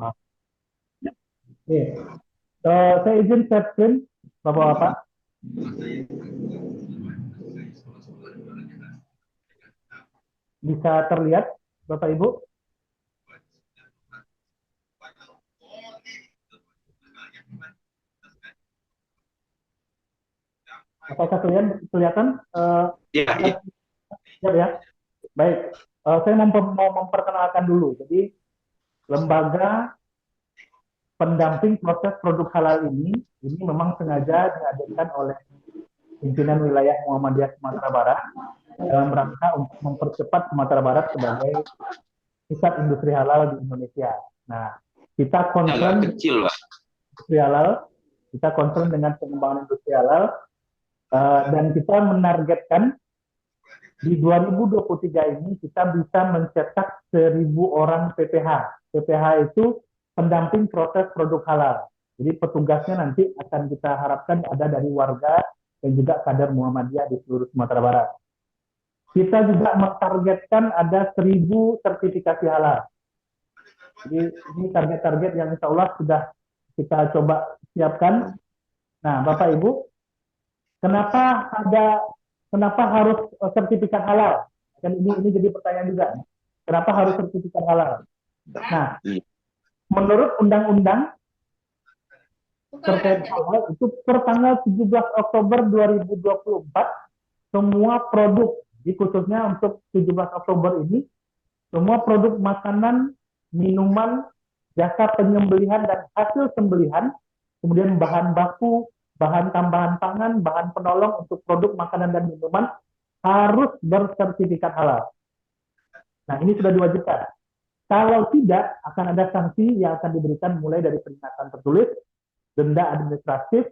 Ah, oke. Saya izin share screen, Bapak-Bapak. Bisa terlihat, Bapak Ibu? Apakah kelihatan? Iya, iya. Siap ya. Baik. Saya mau memperkenalkan dulu. Jadi, lembaga pendamping proses produk halal ini memang sengaja dihadirkan oleh pimpinan wilayah Muhammadiyah Sumatera Barat dalam rangka untuk mempercepat Sumatera Barat sebagai pusat industri halal di Indonesia. Nah, kita Agak concern kecil, Pak. industri halal, kita concern dengan pengembangan industri halal, dan kita menargetkan di 2023 ini kita bisa mencetak 1.000 orang PPH. PPH itu pendamping proses produk halal. Jadi petugasnya nanti akan kita harapkan ada dari warga dan juga kader Muhammadiyah di seluruh Sumatera Barat. Kita juga mentargetkan ada 1.000 sertifikasi halal. Jadi ini target-target yang insya Allah sudah kita coba siapkan. Nah, Bapak Ibu, kenapa kenapa harus sertifikat halal? Dan ini jadi pertanyaan juga. Kenapa harus sertifikat halal? Nah, menurut undang-undang terkait halal itu per tanggal 17 Oktober 2024 semua produk, khususnya untuk 17 Oktober ini, semua produk makanan, minuman, jasa penyembelihan dan hasil sembelihan, kemudian bahan baku, bahan tambahan pangan, bahan penolong untuk produk makanan dan minuman harus bersertifikat halal. Nah, ini sudah diwajibkan. Kalau tidak, akan ada sanksi yang akan diberikan mulai dari peringatan tertulis, denda administratif,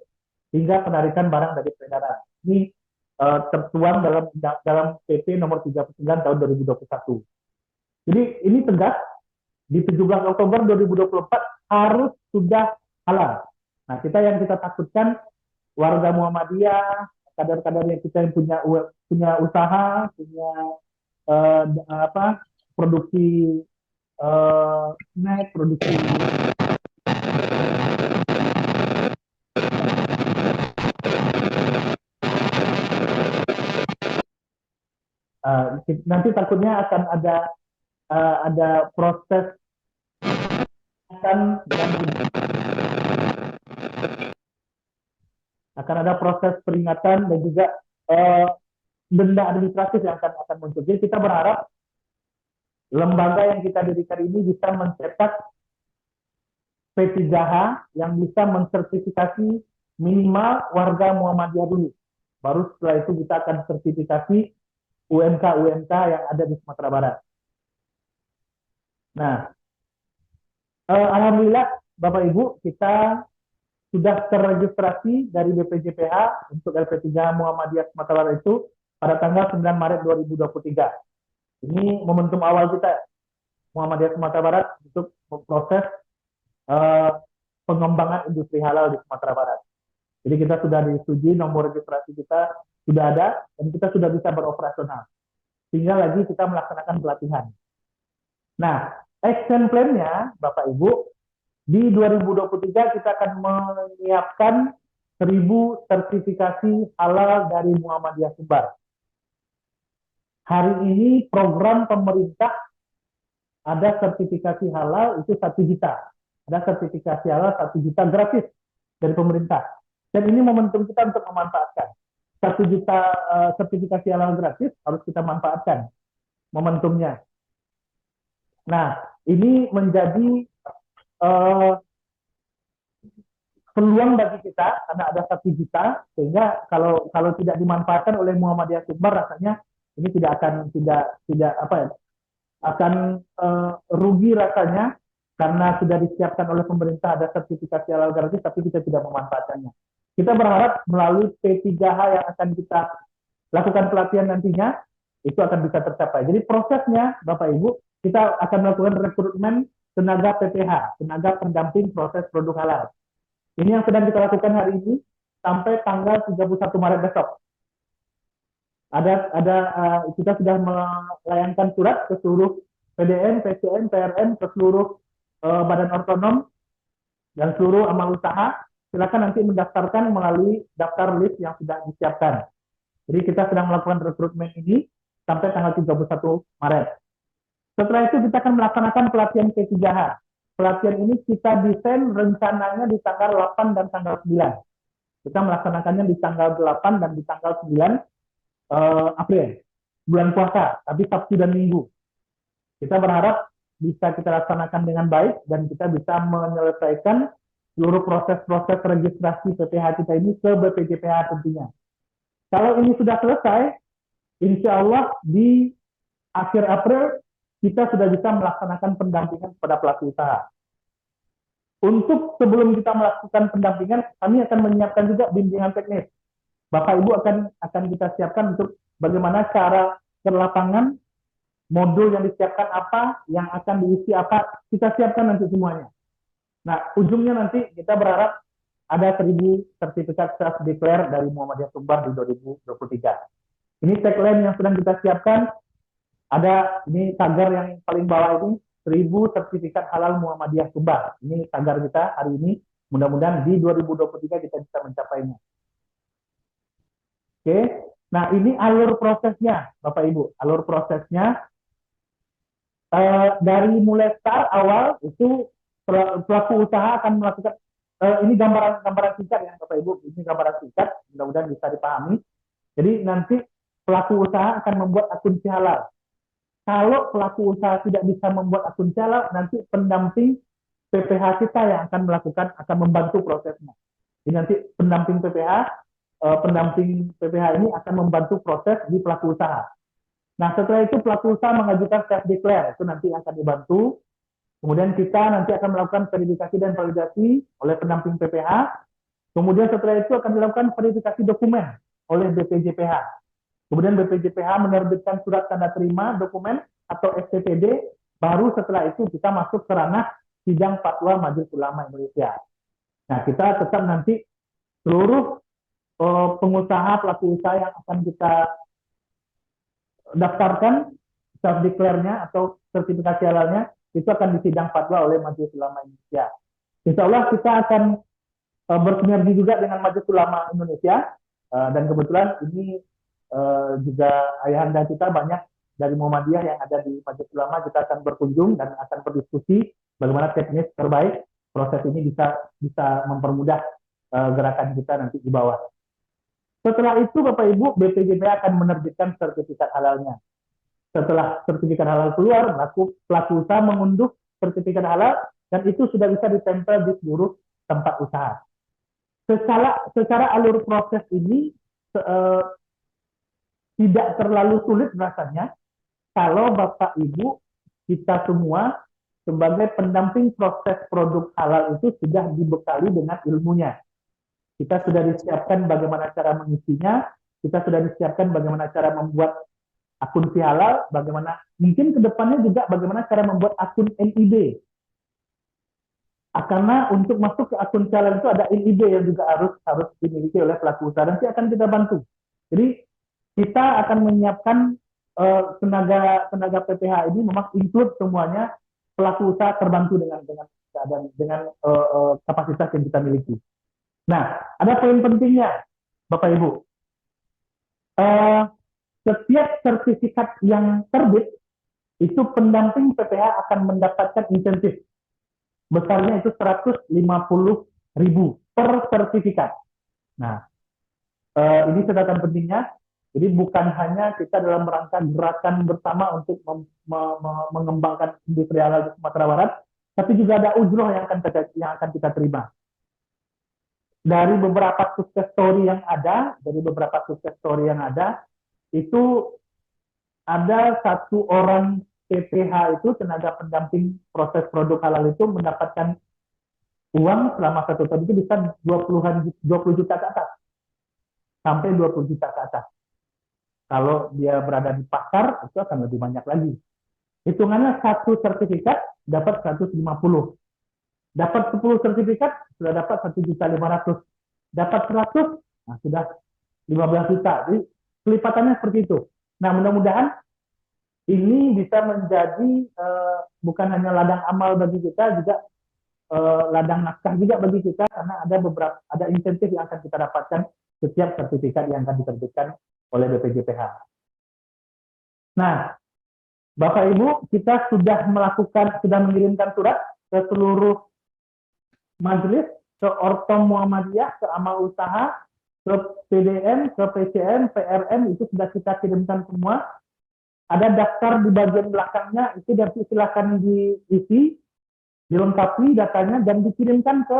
hingga penarikan barang dari peredaran. Ini tertuang dalam PP nomor 39 tahun 2021. Jadi ini tegas, di 17 Oktober 2024 harus sudah halal. Nah, kita takutkan warga Muhammadiyah, kader-kader yang kita yang punya usaha, punya eh, apa produksi snack, produksi nanti takutnya akan ada proses akan ada proses peringatan dan juga uh, denda administratif yang akan muncul. Jadi kita berharap lembaga yang kita dirikan ini bisa mencetak P3H yang bisa mensertifikasi minimal warga Muhammadiyah dulu. Baru setelah itu kita akan sertifikasi UMK-UMK yang ada di Sumatera Barat. Nah, alhamdulillah Bapak Ibu, kita sudah terregistrasi dari BPJPH untuk LP3 Muhammadiyah Sumatera Barat itu pada tanggal 9 Maret 2023. Ini momentum awal kita Muhammadiyah Sumatera Barat untuk memproses uh, pengembangan industri halal di Sumatera Barat. Jadi kita sudah disetujui, nomor registrasi kita sudah ada dan kita sudah bisa beroperasional. Tinggal lagi kita melaksanakan pelatihan. Nah, action plan-nya Bapak Ibu, di 2023 kita akan menyiapkan 1.000 sertifikasi halal dari Muhammadiyah Sumbar. Hari ini program pemerintah ada sertifikasi halal itu 1 juta. Ada sertifikasi halal 1 juta gratis dari pemerintah. Dan ini momentum kita untuk memanfaatkan. 1 juta sertifikasi halal gratis harus kita manfaatkan momentumnya. Nah, ini menjadi uh, peluang bagi kita karena ada 1 juta, sehingga kalau tidak dimanfaatkan oleh Muhammadiyah Sumbar rasanya ini tidak apa ya, akan rugi rasanya karena sudah disiapkan oleh pemerintah ada sertifikasi halal gratis tapi kita tidak memanfaatkannya. Kita berharap melalui P3H yang akan kita lakukan pelatihan nantinya itu akan bisa tercapai. Jadi prosesnya Bapak Ibu, kita akan melakukan rekrutmen tenaga PPH, tenaga pendamping proses produk halal. Ini yang sedang kita lakukan hari ini sampai tanggal 31 Maret besok. Kita sudah melayangkan surat ke seluruh PDN, PCN, PRN, ke seluruh badan otonom dan seluruh amal usaha, silakan nanti mendaftarkan melalui daftar list yang sudah disiapkan. Jadi kita sedang melakukan rekrutmen ini sampai tanggal 31 Maret. Setelah itu kita akan melaksanakan pelatihan P3H. Pelatihan ini kita desain rencananya di tanggal 8 dan tanggal 9. Kita melaksanakannya di tanggal 8 dan di tanggal 9 April, bulan puasa, tapi Sabtu dan Minggu. Kita berharap bisa kita laksanakan dengan baik dan kita bisa menyelesaikan seluruh proses-proses registrasi PPH kita ini ke BPJPH tentunya. Kalau ini sudah selesai, insya Allah di akhir April kita sudah bisa melaksanakan pendampingan kepada pelaku usaha. Untuk sebelum kita melakukan pendampingan, kami akan menyiapkan juga bimbingan teknis. Bapak Ibu akan kita siapkan untuk bagaimana cara berlapangan, modul yang disiapkan apa, yang akan diisi apa, kita siapkan nanti semuanya. Nah, ujungnya nanti kita berharap ada 1.000 sertifikat self-declare dari Muhammadiyah Sumbar di 2023. Ini tagline yang sedang kita siapkan. Ada ini tagar yang paling bawah ini, 1.000 sertifikat halal Muhammadiyah Sumbar. Ini tagar kita hari ini. Mudah-mudahan di 2023 kita bisa mencapainya. Oke, nah ini alur prosesnya, Bapak Ibu. Alur prosesnya dari mulai start awal itu pelaku usaha akan melakukan ini gambaran singkat ya Bapak Ibu. Ini gambaran singkat, mudah-mudahan bisa dipahami. Jadi nanti pelaku usaha akan membuat akun halal. Kalau pelaku usaha tidak bisa membuat akun halal, nanti pendamping PPH kita yang akan membantu prosesnya. Jadi nanti pendamping PPH ini akan membantu proses di pelaku usaha. Nah, setelah itu pelaku usaha mengajukan self-declare, itu nanti akan dibantu. Kemudian kita nanti akan melakukan verifikasi dan validasi oleh pendamping PPH. Kemudian setelah itu akan dilakukan verifikasi dokumen oleh BPJPH. Kemudian BPJPH menerbitkan surat tanda terima dokumen atau STTD. Baru setelah itu kita masuk ke ranah sidang fatwa Majelis Ulama Indonesia. Nah, kita tetap nanti seluruh pengusaha, pelaku usaha yang akan kita daftarkan self-declare-nya atau sertifikasi halalnya itu akan disidang fatwa oleh Majelis Ulama Indonesia. Insya Allah kita akan bersinergi juga dengan Majelis Ulama Indonesia dan kebetulan ini juga ayahanda kita banyak dari Muhammadiyah yang ada di Majelis Ulama. Kita akan berkunjung dan akan berdiskusi bagaimana teknis terbaik proses ini bisa mempermudah gerakan kita nanti di bawah. Setelah itu Bapak Ibu, BPJPH akan menerbitkan sertifikat halalnya. Setelah sertifikat halal keluar, pelaku usaha mengunduh sertifikat halal dan itu sudah bisa ditempel di seluruh tempat usaha. Secara alur proses ini tidak terlalu sulit rasanya kalau Bapak Ibu kita semua sebagai pendamping proses produk halal itu sudah dibekali dengan ilmunya. Kita sudah disiapkan bagaimana cara mengisinya, kita sudah disiapkan bagaimana cara membuat akun halal, bagaimana mungkin ke depannya juga bagaimana cara membuat akun NIB. Karena untuk masuk ke akun halal itu ada NIB yang juga harus dimiliki oleh pelaku usaha. Nanti akan kita bantu. Jadi kita akan menyiapkan tenaga PPH ini memang include semuanya, pelaku usaha terbantu dengan kapasitas yang kita miliki. Nah, ada poin pentingnya, Bapak Ibu. Setiap sertifikat yang terbit, itu pendamping PPH akan mendapatkan insentif. Besarnya itu 150.000 per sertifikat. Nah, ini catatan pentingnya. Jadi bukan hanya kita dalam rangka gerakan bersama untuk mengembangkan industri halal di Sumatera Barat, tapi juga ada ujroh yang akan kita terima. Dari beberapa sukses story yang ada, itu ada satu orang PPH itu, tenaga pendamping proses produk halal itu mendapatkan uang selama 1 tahun itu bisa 20 juta ke atas. Sampai 20 juta ke atas. Kalau dia berada di pasar, itu akan lebih banyak lagi. Hitungannya satu sertifikat dapat 150. Dapat 10 sertifikat, sudah dapat 1.500.000. Dapat 100, nah sudah 15 juta. Jadi kelipatannya seperti itu. Nah, mudah-mudahan ini bisa menjadi bukan hanya ladang amal bagi kita, juga ladang naskah juga bagi kita, karena ada insentif yang akan kita dapatkan setiap sertifikat yang akan diterbitkan oleh BPJPH. Nah, Bapak Ibu, kita sudah mengirimkan surat ke seluruh majelis, ke Ortom Muhammadiyah, ke Amal Usaha, ke PDM, ke PCM, PRM, itu sudah kita kirimkan semua. Ada daftar di bagian belakangnya, itu nanti silakan diisi, dilengkapi datanya, dan dikirimkan ke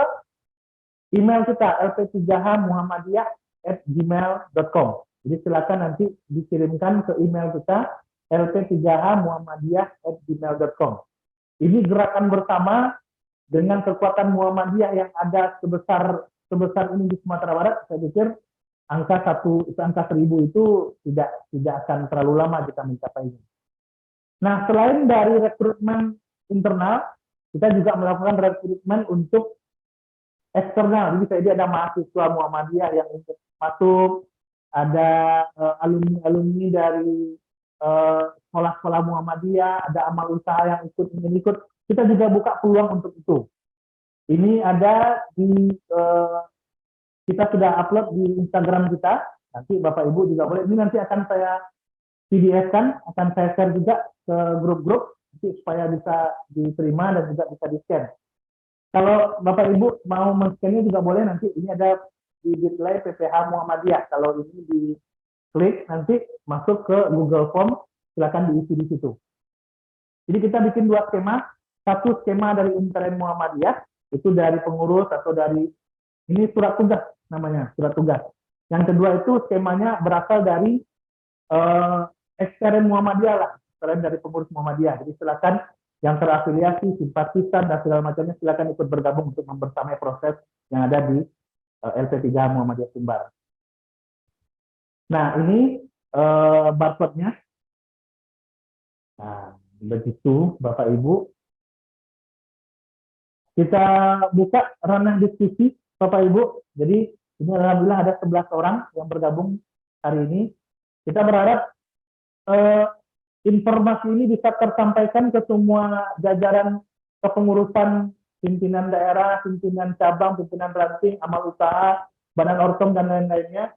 email kita, lp3hmuhammadiyah@gmail.com. Jadi silakan nanti dikirimkan ke email kita, lp3hmuhammadiyah@gmail.com. Ini gerakan bersama dengan kekuatan Muhammadiyah yang ada sebesar ini di Sumatera Barat. Saya pikir angka 1000 itu tidak akan terlalu lama kita mencapainya. Nah, selain dari rekrutmen internal, kita juga melakukan rekrutmen untuk eksternal. Jadi ada mahasiswa Muhammadiyah yang ingin masuk, ada alumni-alumni dari sekolah-sekolah Muhammadiyah, ada amal usaha yang ingin ikut. Kita juga buka peluang untuk itu. Ini ada kita sudah upload di Instagram kita. Nanti Bapak Ibu juga boleh. Ini nanti akan saya PDF-kan, akan saya share juga ke grup-grup supaya bisa diterima dan juga bisa di-scan. Kalau Bapak Ibu mau men-scan-nya juga boleh, nanti ini ada di display PPH Muhammadiyah. Kalau ini diklik nanti masuk ke Google Form, silakan diisi di situ. Jadi kita bikin 2 skema, satu skema dari intern Muhammadiyah, itu dari pengurus atau dari ini surat tugas namanya, surat tugas. Yang kedua itu skemanya berasal dari ekstern Muhammadiyah lah, ekstern dari pengurus Muhammadiyah. Jadi silakan yang terafiliasi, simpatisan dan segala macamnya silakan ikut bergabung untuk membersamai proses yang ada di LP3 Muhammadiyah Sumbar. Nah, ini barcode-nya. Nah, begitu Bapak Ibu. Kita buka ranah diskusi Bapak Ibu. Jadi ini alhamdulillah ada 11 orang yang bergabung hari ini. Kita berharap informasi ini bisa tersampaikan ke semua jajaran kepengurusan, pimpinan daerah, pimpinan cabang, pimpinan ranting, amal usaha, badan ortom dan lain-lainnya,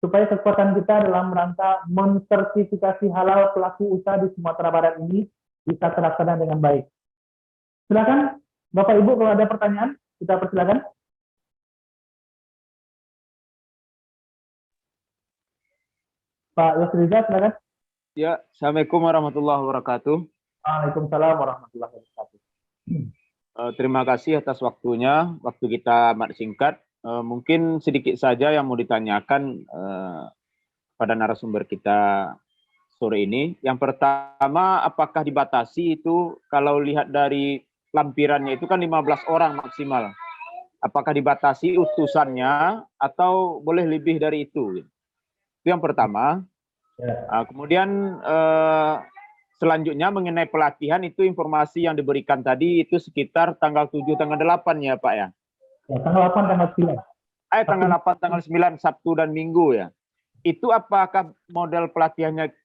supaya kekuatan kita dalam rangka mensertifikasi halal pelaku usaha di Sumatera Barat ini bisa terlaksana dengan baik. Silakan Bapak Ibu kalau ada pertanyaan, kita persilakan. Pak Yosriza, silakan. Ya, Assalamualaikum warahmatullahi wabarakatuh. Waalaikumsalam warahmatullahi wabarakatuh. Terima kasih atas waktunya. Waktu kita amat singkat. Mungkin sedikit saja yang mau ditanyakan pada narasumber kita sore ini. Yang pertama, apakah dibatasi itu kalau lihat dari lampirannya itu kan 15 orang maksimal. Apakah dibatasi utusannya atau boleh lebih dari itu? Itu yang pertama. Kemudian selanjutnya mengenai pelatihan itu informasi yang diberikan tadi itu sekitar tanggal 7, tanggal 8 ya Pak ya? Ya, tanggal 8, tanggal 9. Tanggal 8, tanggal 9, Sabtu dan Minggu ya. Itu apakah model pelatihannya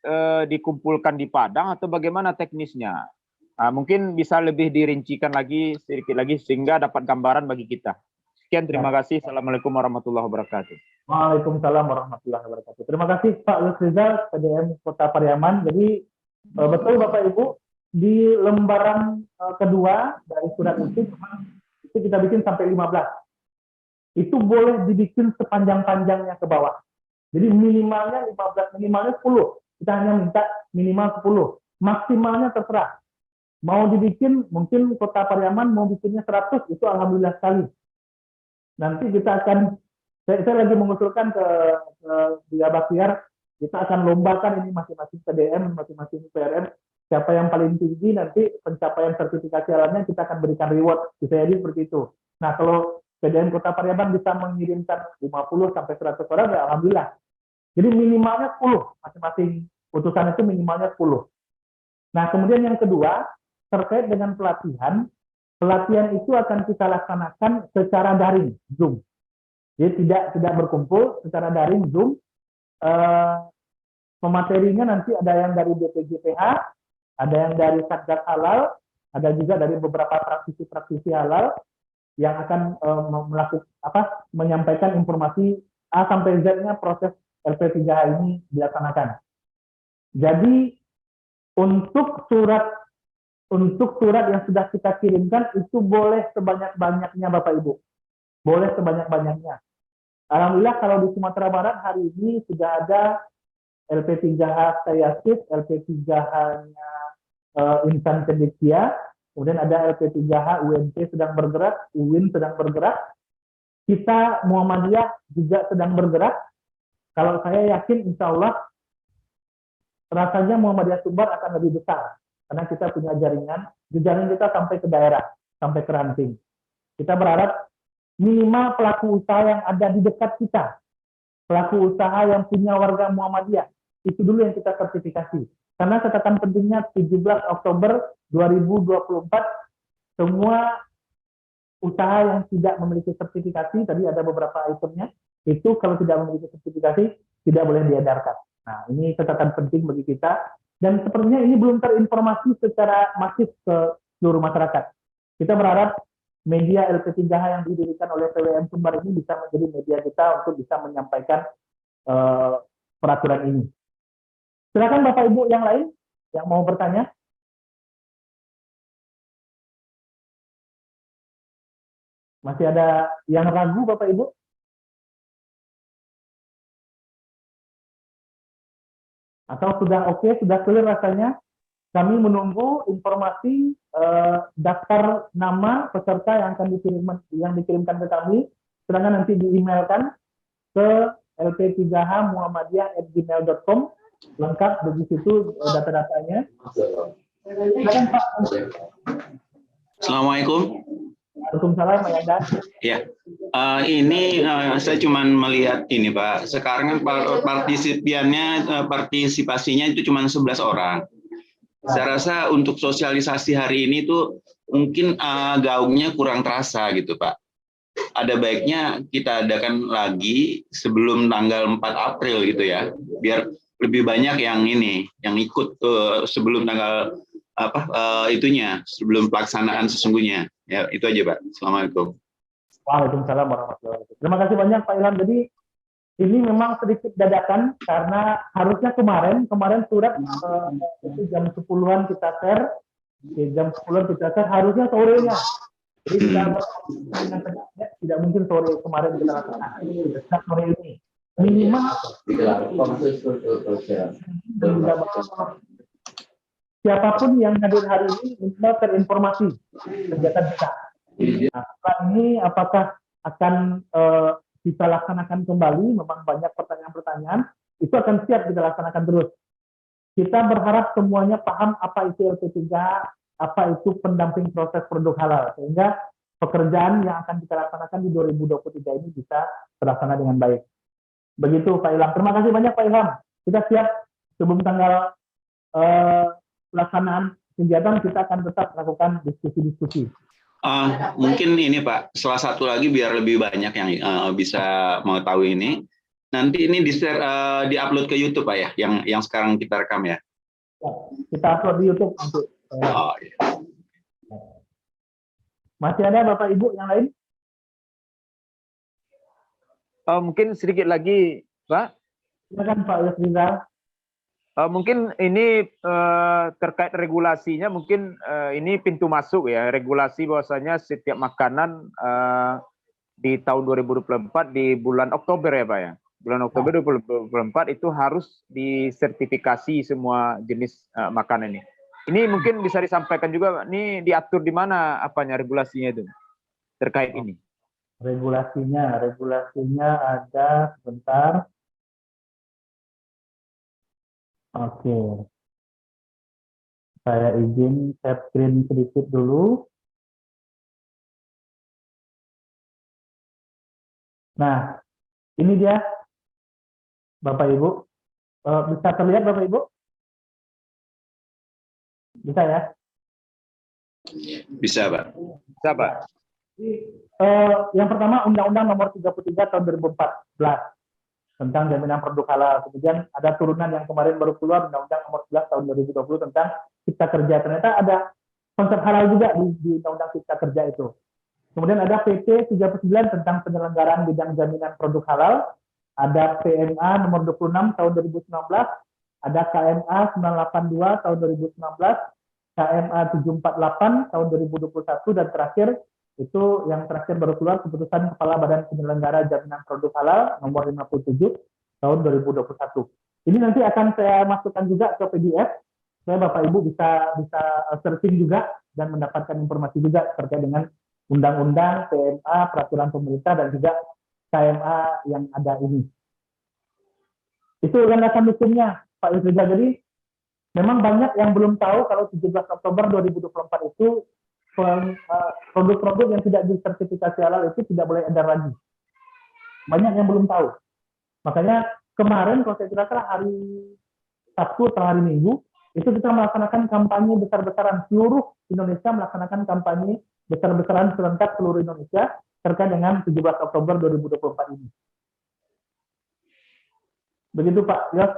dikumpulkan di Padang atau bagaimana teknisnya? Mungkin bisa lebih dirincikan lagi sedikit lagi sehingga dapat gambaran bagi kita. Sekian, terima kasih. Assalamualaikum warahmatullahi wabarakatuh. Waalaikumsalam warahmatullahi wabarakatuh. Terima kasih Pak Yusriza, PDM Kota Pariaman. Jadi betul Bapak Ibu, di lembaran kedua dari surat itu kita bikin sampai 15. Itu boleh dibikin sepanjang-panjangnya ke bawah. Jadi minimalnya 15, minimalnya 10. Kita hanya minta minimal 10. Maksimalnya terserah. Mau dibikin, mungkin Kota Pariaman mau bikinnya 100, itu alhamdulillah sekali. Nanti kita akan, saya lagi mengusulkan ke Buya Bakhtiar, kita akan lombakan ini masing-masing PDM, masing-masing PRM, siapa yang paling tinggi nanti pencapaian sertifikasi halalnya kita akan berikan reward, bisa jadi seperti itu. Nah kalau PDM Kota Pariaman bisa mengirimkan 50 sampai 100 orang, ya alhamdulillah. Jadi minimalnya 10, masing-masing utusan itu minimalnya 10. Nah kemudian yang kedua, terkait dengan pelatihan itu akan kita laksanakan secara daring, Zoom. Jadi tidak berkumpul, secara daring, Zoom. Pematerinya nanti ada yang dari BPJPH, Ada yang dari Satgas Halal, ada juga dari beberapa praktisi-praktisi halal yang akan menyampaikan informasi A sampai Z-nya proses LP3H ini dilaksanakan. Jadi untuk surat yang sudah kita kirimkan itu boleh sebanyak-banyaknya Bapak Ibu. Boleh sebanyak-banyaknya. Alhamdulillah kalau di Sumatera Barat hari ini sudah ada LP3H Tayasis, LP3H-nya Insan Cendekia, kemudian ada LP3H UNP sedang bergerak, UIN sedang bergerak, kita Muhammadiyah juga sedang bergerak. Kalau saya yakin insya Allah rasanya Muhammadiyah Sumbar akan lebih besar, karena kita punya jaringan, jejaring kita sampai ke daerah, sampai ke ranting. Kita berharap minimal pelaku usaha yang ada di dekat kita, pelaku usaha yang punya warga Muhammadiyah, itu dulu yang kita sertifikasi. Karena catatan pentingnya 17 Oktober 2024, semua usaha yang tidak memiliki sertifikasi, tadi ada beberapa itemnya, itu kalau tidak memiliki sertifikasi, tidak boleh diedarkan. Nah, ini catatan penting bagi kita, dan sepertinya ini belum terinformasi secara masif ke seluruh masyarakat. Kita berharap media LP3H yang didirikan oleh PWM Sumbar ini bisa menjadi media kita untuk bisa menyampaikan peraturan ini. Silakan Bapak Ibu yang lain yang mau bertanya. Masih ada yang ragu Bapak Ibu? Atau sudah oke, sudah clear rasanya? Kami menunggu informasi daftar nama peserta yang akan dikirimkan ke kami. Silakan nanti di-emailkan ke lp3hmuhammadiyah@gmail.com, lengkap di situ data-datanya. Silakan Pak. Assalamualaikum. Waalaikumsalam, Pak Yanda. Ya, ini saya cuma melihat ini Pak. Sekarang kan partisipasinya itu cuma 11 orang. Saya rasa untuk sosialisasi hari ini tuh mungkin gaungnya kurang terasa gitu Pak. Ada baiknya kita adakan lagi sebelum tanggal 4 April gitu ya, biar lebih banyak yang ikut sebelum tanggal sebelum pelaksanaan sesungguhnya. Ya, itu aja Pak. Assalamualaikum. Waalaikumsalam warahmatullahi wabarakatuh. Terima kasih banyak Pak Ilham. Jadi ini memang sedikit dadakan karena harusnya kemarin surat itu jam 10-an kita share, jam 10-an kita share, harusnya sorenya. Jadi tidak mungkin sore kemarin kita laksanakan, sore ini minimal siapapun yang hadir hari ini minimal terinformasi kegiatan kita. Nah, setelah ini apakah akan kita laksanakan kembali? Memang banyak pertanyaan-pertanyaan, itu akan siap kita laksanakan terus. Kita berharap semuanya paham apa itu LP3, apa itu pendamping proses produk halal, sehingga pekerjaan yang akan kita laksanakan di 2023 ini bisa terlaksana dengan baik. Begitu Pak Ilham. Terima kasih banyak Pak Ilham. Kita siap sebelum tanggal pelaksanaan kegiatan, kita akan tetap melakukan diskusi-diskusi. Mungkin ini Pak, salah satu lagi biar lebih banyak yang bisa mengetahui ini. Nanti ini di-upload ke YouTube Pak ya, yang sekarang kita rekam ya. Ya, kita upload di YouTube untuk. Iya. Masih ada Bapak Ibu yang lain? Mungkin sedikit lagi, Pak. Silakan Pak Yusrizal. Mungkin ini terkait regulasinya, mungkin ini pintu masuk ya, regulasi bahwasanya setiap makanan di tahun 2024 di bulan Oktober ya Pak ya. Bulan Oktober 2024 itu harus disertifikasi semua jenis makanan ini. Ini mungkin bisa disampaikan juga, ini diatur di mana apanya regulasinya itu terkait ini. Regulasinya ada sebentar. Oke. Saya izin share screen sedikit dulu. Nah, ini dia Bapak Ibu. Bisa terlihat Bapak Ibu? Bisa ya? Bisa Pak. Bisa Pak. Yang pertama Undang-Undang Nomor 33 Tahun 2014 tentang jaminan produk halal. Kemudian ada turunan yang kemarin baru keluar, Undang-Undang Nomor 11 Tahun 2020 tentang Cipta Kerja. Ternyata ada konsep halal juga di Undang-Undang Cipta Kerja itu. Kemudian ada PP 39 tentang penyelenggaraan bidang jaminan produk halal, ada PMA nomor 26 tahun 2019, ada KMA 982 tahun 2019, KMA 748 tahun 2021, dan terakhir itu yang terakhir baru keluar keputusan Kepala Badan Penyelenggara Jaminan Produk Halal nomor 57 tahun 2021. Ini nanti akan saya masukkan juga ke PDF, supaya Bapak Ibu bisa searching juga dan mendapatkan informasi juga terkait dengan undang-undang, PMA, peraturan pemerintah, dan juga KMA yang ada ini. Itu landasan hukumnya, Pak Yusril. Jadi memang banyak yang belum tahu kalau 17 Oktober 2024 itu produk-produk yang tidak disertifikasi halal itu tidak boleh edar lagi. Banyak yang belum tahu. Makanya kemarin kalau saya tidak salah hari Sabtu atau hari Minggu itu kita melaksanakan kampanye besar-besaran, seluruh Indonesia melaksanakan kampanye besar-besaran serentak seluruh Indonesia terkait dengan 17 Oktober 2024 ini. Begitu Pak Yos.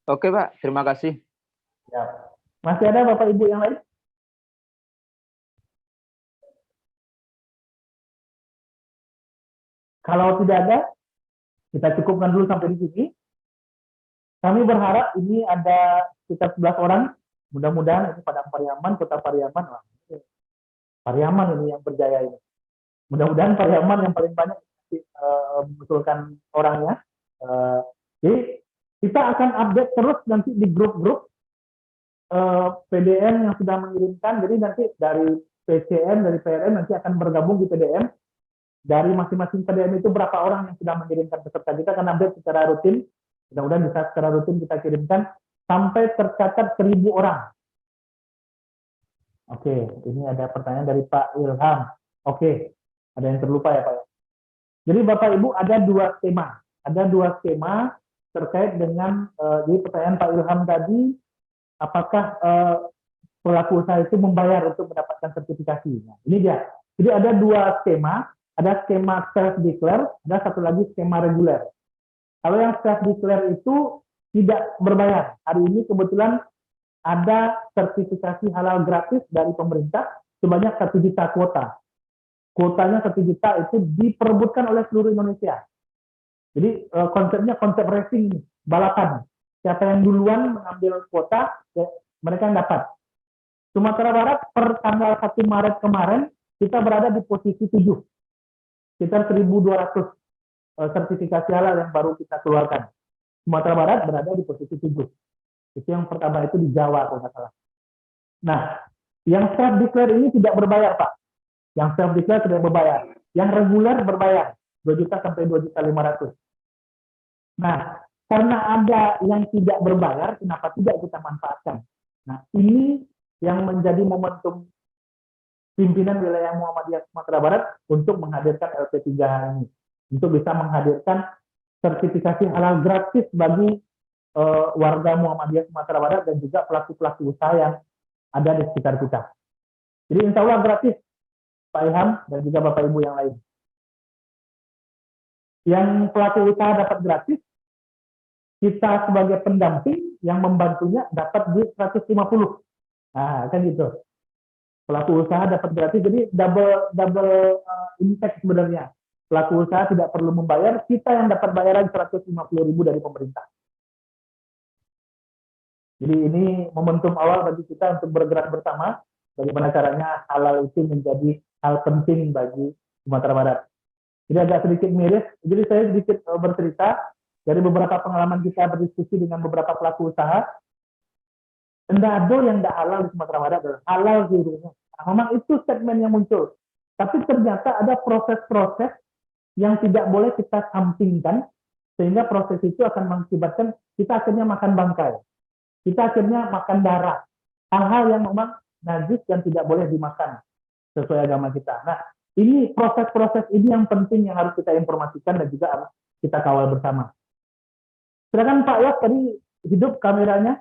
Oke Pak, terima kasih. Ya. Masih ada Bapak Ibu yang lain? Kalau tidak ada, kita cukupkan dulu sampai di sini. Kami berharap ini ada sekitar 11 orang. Mudah-mudahan ini Padang Pariaman, Kota Pariaman. Pariaman ini yang berjaya ini. Mudah-mudahan Pariaman yang paling banyak mengusulkan orangnya. Jadi kita akan update terus nanti di grup-grup PDM yang sudah mengirimkan. Jadi nanti dari PCM, dari PRM nanti akan bergabung di PDM. Dari masing-masing PDM itu berapa orang yang sudah mengirimkan peserta, kita akan update secara rutin. Mudah-mudahan bisa secara rutin kita kirimkan sampai tercatat 1.000 orang. Oke, ini ada pertanyaan dari Pak Ilham. Oke, ada yang terlupa ya Pak. Jadi Bapak Ibu ada dua skema. Ada dua skema terkait dengan, jadi pertanyaan Pak Ilham tadi, apakah pelaku usaha itu membayar untuk mendapatkan sertifikasi. Nah, ini dia. Jadi ada dua skema. Ada skema self-declare, ada satu lagi skema reguler. Kalau yang self-declare itu tidak berbayar. Hari ini kebetulan ada sertifikasi halal gratis dari pemerintah sebanyak 1 juta kuota. Kuotanya 1 juta itu diperebutkan oleh seluruh Indonesia. Jadi konsepnya konsep racing, balapan. Siapa yang duluan mengambil kuota, ya, mereka yang dapat. Sumatera Barat per tanggal 1 Maret kemarin, kita berada di posisi 7. Sekitar 1.200 sertifikasi halal yang baru kita keluarkan. Sumatera Barat berada di posisi 7. Itu yang pertama itu di Jawa kalau nggak salah. Nah, yang self-declare ini tidak berbayar Pak. Yang self-declare tidak berbayar. Yang reguler berbayar. 2 juta sampai 2.500.000. Nah, karena ada yang tidak berbayar, kenapa tidak kita manfaatkan? Nah, ini yang menjadi momentum pimpinan wilayah Muhammadiyah Sumatera Barat untuk menghadirkan LP3 ini, untuk bisa menghadirkan sertifikasi halal gratis bagi warga Muhammadiyah Sumatera Barat dan juga pelaku-pelaku usaha yang ada di sekitar kita. Jadi insya Allah gratis, Pak Ilham dan juga Bapak Ibu yang lain. Yang pelaku usaha dapat gratis, kita sebagai pendamping yang membantunya dapat di 150. Nah, kan gitu. Pelaku usaha dapat gratis, jadi double impact sebenarnya. Pelaku usaha tidak perlu membayar, kita yang dapat bayaran 150.000 dari pemerintah. Jadi ini momentum awal bagi kita untuk bergerak bersama, bagaimana caranya halal itu menjadi hal penting bagi Sumatera Barat. Jadi agak sedikit miris, jadi saya sedikit bercerita dari beberapa pengalaman kita berdiskusi dengan beberapa pelaku usaha. Tidak ada yang tidak halal di Sumatera Barat, halal seluruhnya. Nah, memang itu statement yang muncul. Tapi ternyata ada proses-proses yang tidak boleh kita sampingkan, sehingga proses itu akan mengakibatkan kita akhirnya makan bangkai. Kita akhirnya makan darah. Hal-hal yang memang najis dan tidak boleh dimakan sesuai agama kita. Nah, ini proses-proses ini yang penting yang harus kita informasikan dan juga harus kita kawal bersama. Silakan Pak Yos, tadi hidup kameranya.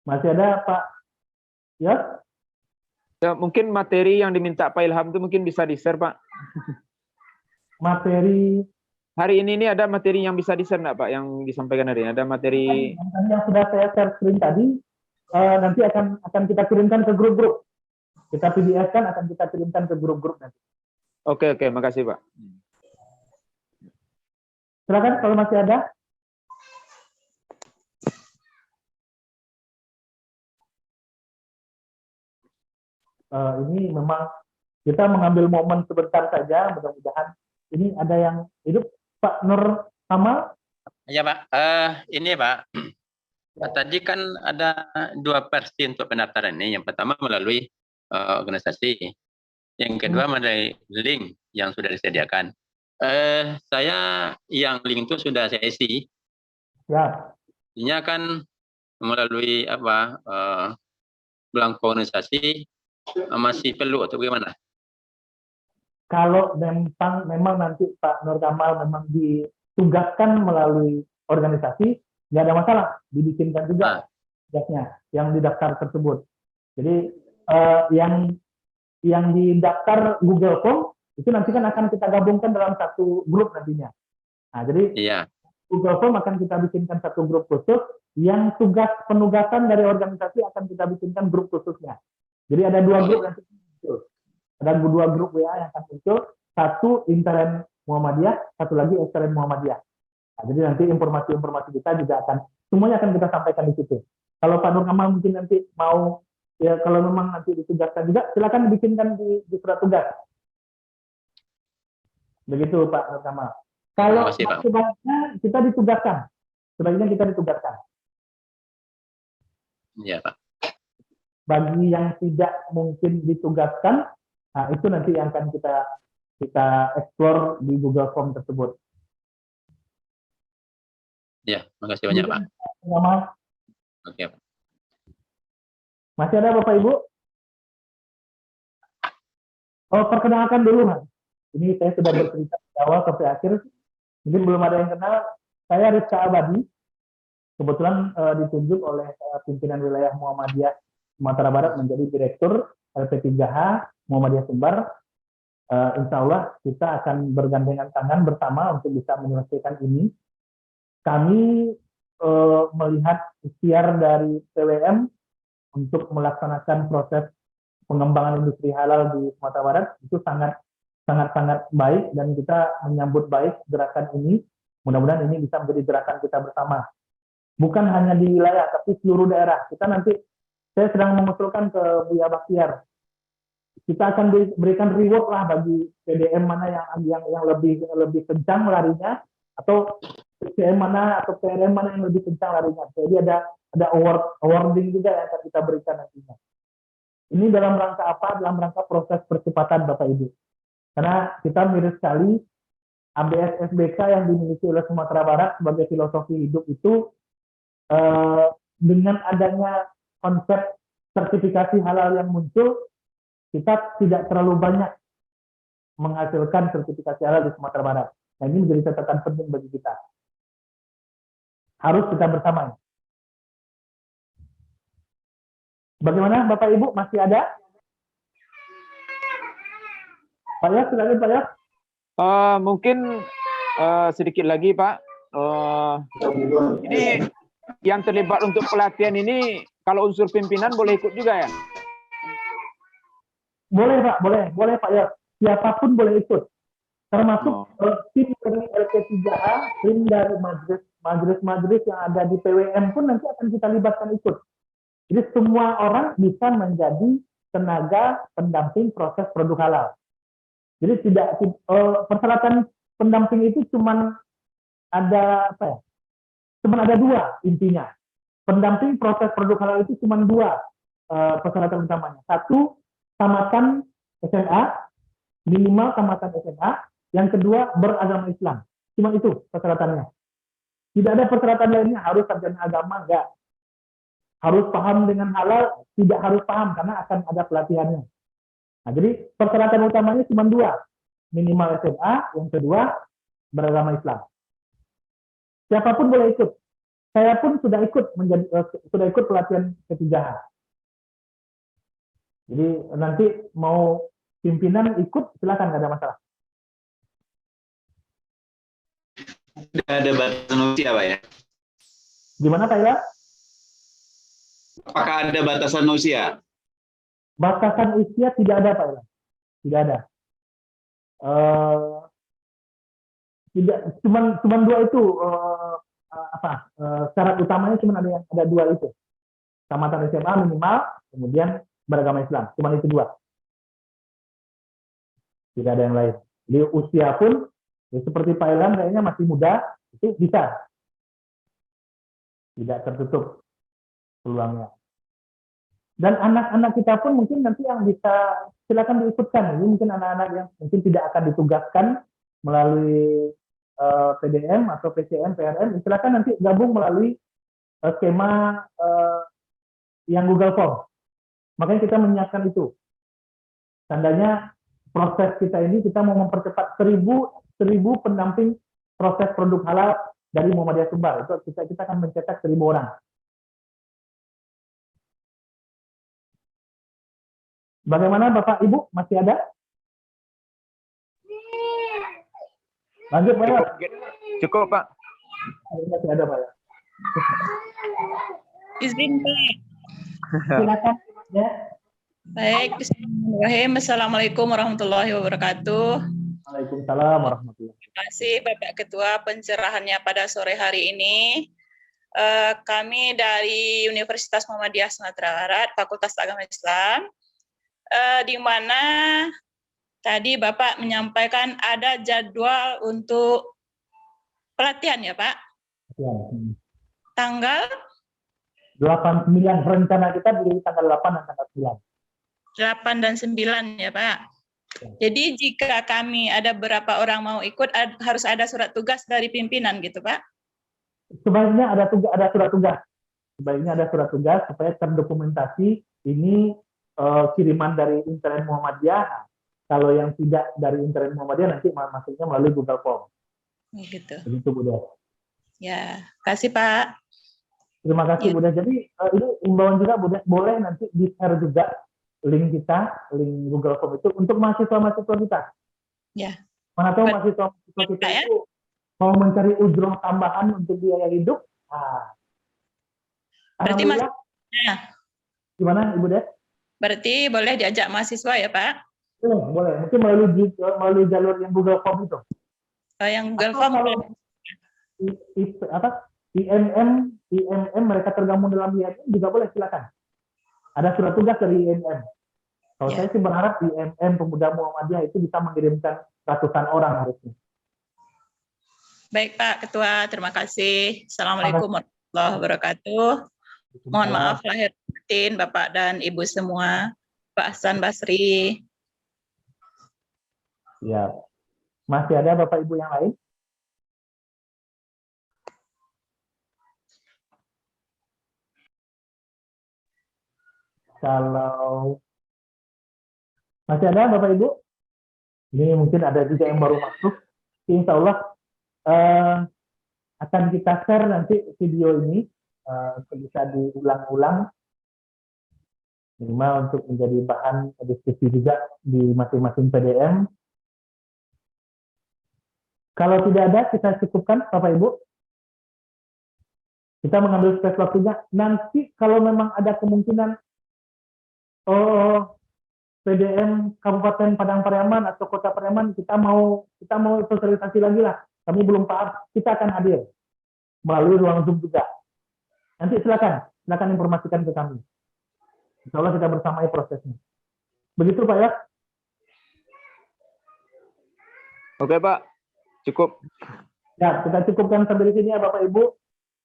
Masih ada Pak Yos? Ya, mungkin materi yang diminta Pak Ilham itu mungkin bisa di-share Pak. Materi hari ini ada materi yang bisa di-share nggak Pak, yang disampaikan hari ini? Ada materi yang sudah saya share screen tadi, nanti akan kita kirimkan ke grup-grup. Kita PDF-kan, akan kita kirimkan ke grup-grup nanti. Oke, makasih Pak. Silakan kalau masih ada. Ini memang kita mengambil momen sebentar saja, mudah-mudahan ini ada yang hidup. Pak Nur Kamal. Ya Pak, ini Pak, tadi kan ada dua versi untuk pendaftaran ini. Yang pertama melalui organisasi, yang kedua melalui link yang sudah disediakan. Saya yang link itu sudah saya isi. Ya. Ini kan melalui belangko organisasi masih perlu atau bagaimana? Kalau memang nanti Pak Nur Kamal memang ditugaskan melalui organisasi, nggak ada masalah, dibikinkan juga tugasnya yang didaftar tersebut. Jadi yang didaftar Google Form itu nanti kan akan kita gabungkan dalam satu grup nantinya. Nah, jadi Google Form akan kita bikinkan satu grup khusus, yang tugas penugasan dari organisasi akan kita bikinkan grup khususnya. Jadi ada dua grup nanti muncul. Ada dua grup WA yang akan muncul, satu intern Muhammadiyah, satu lagi ekstern Muhammadiyah. Nah, jadi nanti informasi-informasi kita juga semuanya akan kita sampaikan di situ. Kalau Pak Nur Kamal mungkin nanti mau, ya kalau memang nanti ditugaskan juga, silakan dibikinkan di surat tugas. Begitu Pak Nur Kamal. Kalau sebaiknya kita ditugaskan, Iya Pak. Bagi yang tidak mungkin ditugaskan, nah itu nanti yang akan kita explore di Google Form tersebut. Ya, makasih banyak Pak. Oke Pak. Masih ada Bapak Ibu? Oh, perkenalkan dulu Mas. Ini saya sudah bercerita dari awal sampai akhir. Mungkin belum ada yang kenal. Saya Rizka Abadi. Kebetulan ditunjuk oleh pimpinan wilayah Muhammadiyah Sumatera Barat menjadi Direktur LP3H Muhammadiyah Sumbar. Insya Allah kita akan bergandengan tangan bersama untuk bisa menyelesaikan ini. Kami melihat ikhtiar dari PWM untuk melaksanakan proses pengembangan industri halal di Sumatera Barat itu sangat baik, dan kita menyambut baik gerakan ini. Mudah-mudahan ini bisa menjadi gerakan kita bersama. Bukan hanya di wilayah, tapi seluruh daerah. Saya sedang mengusulkan ke Buya Bakhtiar. Kita akan berikan reward lah bagi PDM mana yang lebih kencang larinya, atau PCM mana atau PRM mana yang lebih kencang larinya. Jadi ada awarding juga yang akan kita berikan nantinya. Ini dalam rangka apa? Dalam rangka proses percepatan Bapak Ibu. Karena kita mirip sekali ABS SBK yang dimiliki oleh Sumatera Barat sebagai filosofi hidup itu, dengan adanya konsep sertifikasi halal yang muncul, kita tidak terlalu banyak menghasilkan sertifikasi halal di Sumatera Barat. Nah, ini menjadi catatan penting bagi kita. Harus kita bersama. Bagaimana Bapak Ibu, masih ada? Pak Yas, silakan Pak Yas. Mungkin sedikit lagi Pak. Ini yang terlibat untuk pelatihan ini, kalau unsur pimpinan boleh ikut juga ya? Boleh Pak, boleh Pak Yas. Siapapun boleh ikut. Termasuk tim dari LP3A, tim dari majelis yang ada di PWM pun nanti akan kita libatkan ikut. Jadi semua orang bisa menjadi tenaga pendamping proses produk halal. Jadi persyaratan pendamping itu cuma ada dua intinya. Pendamping proses produk halal itu cuma dua persyaratan utamanya. Satu, tamatan SMA, minimal tamatan SMA. Yang kedua, beragama Islam. Cuma itu persyaratannya. Tidak ada persyaratan lainnya, harus sarjana agama, enggak. Harus paham dengan halal, tidak harus paham karena akan ada pelatihannya. Nah, jadi persyaratan utamanya cuma dua, minimal SMA, yang kedua beragama Islam. Siapapun boleh ikut. Saya pun sudah ikut pelatihan P3H. Jadi nanti mau pimpinan ikut, silakan, nggak ada masalah. sudah ada batasan usia, Pak ya? Gimana Pak Ila? Apakah ada batasan usia? Batasan usia tidak ada Pak Ila. Tidak ada. Tidak, cuman dua itu syarat utamanya cuma ada dua itu. Tamatan SMA minimal, kemudian beragama Islam. Cuma itu dua. Tidak ada yang lain. Di usia pun ya seperti Pak Ilham kayaknya masih muda, itu bisa. Tidak tertutup peluangnya. Dan anak-anak kita pun mungkin nanti yang bisa silakan diikutkan. Ini mungkin anak-anak yang mungkin tidak akan ditugaskan melalui PDM atau PCM, PRM, silakan nanti gabung melalui skema yang Google Form. Makanya kita menyiapkan itu. Tandanya proses kita ini kita mau mempercepat 1000 pendamping proses produk halal dari Muhammadiyah Sumbar. Itu kita akan mencetak 1000 orang. Bagaimana Bapak Ibu, masih ada? Lanjut Pak. Cukup Pak. Masih ada Pak ya. Izin Pak. Silakan ya. Baik, bismillahirrahmanirrahim. Assalamualaikum warahmatullahi wabarakatuh. Waalaikumsalam warahmatullahi wabarakatuh. Terima kasih Bapak Ketua pencerahannya pada sore hari ini. Kami dari Universitas Muhammadiyah Sumatera Barat, Fakultas Agama Islam, di mana tadi Bapak menyampaikan ada jadwal untuk pelatihan ya Pak? Ya. Tanggal 8, 9 rencana kita di tanggal 8 dan tanggal 9. 8 dan 9 ya Pak. Jadi jika kami ada berapa orang mau ikut harus ada surat tugas dari pimpinan gitu Pak? Sebaiknya ada surat tugas. Sebaiknya ada surat tugas supaya terdokumentasi ini kiriman dari internet Muhammadiyah. Kalau yang tidak dari internet Muhammadiyah nanti masuknya melalui Google Form. Gitu. Begitu Bu Des. Ya, kasih Pak. Terima kasih Ya. Bu Des. Jadi ini imbauan juga Bu Des, boleh nanti di-share juga link kita, link Google Form itu untuk mahasiswa-mahasiswa kita. Ya. Mana tahu mahasiswa-mahasiswa kita Ya. itu mau mencari ujroh tambahan untuk biaya hidup. Berarti Alhamdulillah. Gimana Ibu Des? Berarti boleh diajak mahasiswa ya Pak? Boleh. Mungkin melalui jalur yang Google Form itu. Yang Google Atau Form. kalau IMM mereka tergabung dalam IMM juga boleh, silakan. Ada surat tugas dari IMM. Kalau saya sih berharap IMM Pemuda Muhammadiyah itu bisa mengirimkan ratusan orang harusnya. Baik Pak Ketua, terima kasih. Assalamualaikum warahmatullahi wabarakatuh. Mohon maaf lahir batin Bapak dan Ibu semua. Pak Hasan Basri. Ya. Masih ada Bapak Ibu yang lain? Kalau masih ada Bapak Ibu? Ini mungkin ada juga yang baru masuk. Insya Allah akan kita share nanti video ini bisa diulang-ulang minimal untuk menjadi bahan diskusi juga di masing-masing PDM. Kalau tidak ada, kita cukupkan Bapak Ibu. Kita mengambil space waktunya. Nanti kalau memang ada kemungkinan PDM Kabupaten Padang Pariaman atau Kota Pariaman, kita mau sosialisasi lagi lah. Kami belum paham, kita akan hadir melalui ruang Zoom juga. Nanti silakan informasikan ke kami. Insya Allah kita bersamai prosesnya. Begitu Pak ya? Oke Pak, cukup. Ya, kita cukupkan sampai di sini ya Bapak Ibu.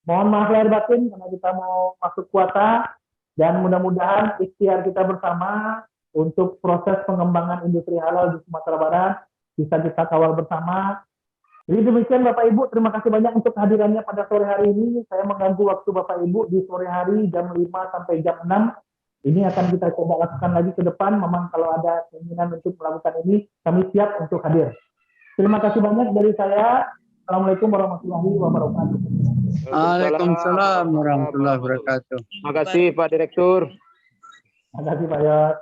Mohon maaf lahir batin karena kita mau masuk kuota dan mudah-mudahan ikhtiar kita bersama untuk proses pengembangan industri halal di Sumatera Barat bisa kita kawal bersama. Jadi demikian Bapak Ibu, terima kasih banyak untuk kehadirannya pada sore hari ini. Saya mengganggu waktu Bapak Ibu di sore hari jam 5 sampai jam 6. Ini akan kita coba lakukan lagi ke depan. Memang kalau ada keinginan untuk melakukan ini, kami siap untuk hadir. Terima kasih banyak dari saya. Assalamualaikum warahmatullahi wabarakatuh. Waalaikumsalam warahmatullahi wabarakatuh. Terima kasih Pak Direktur. Terima kasih Pak Yos.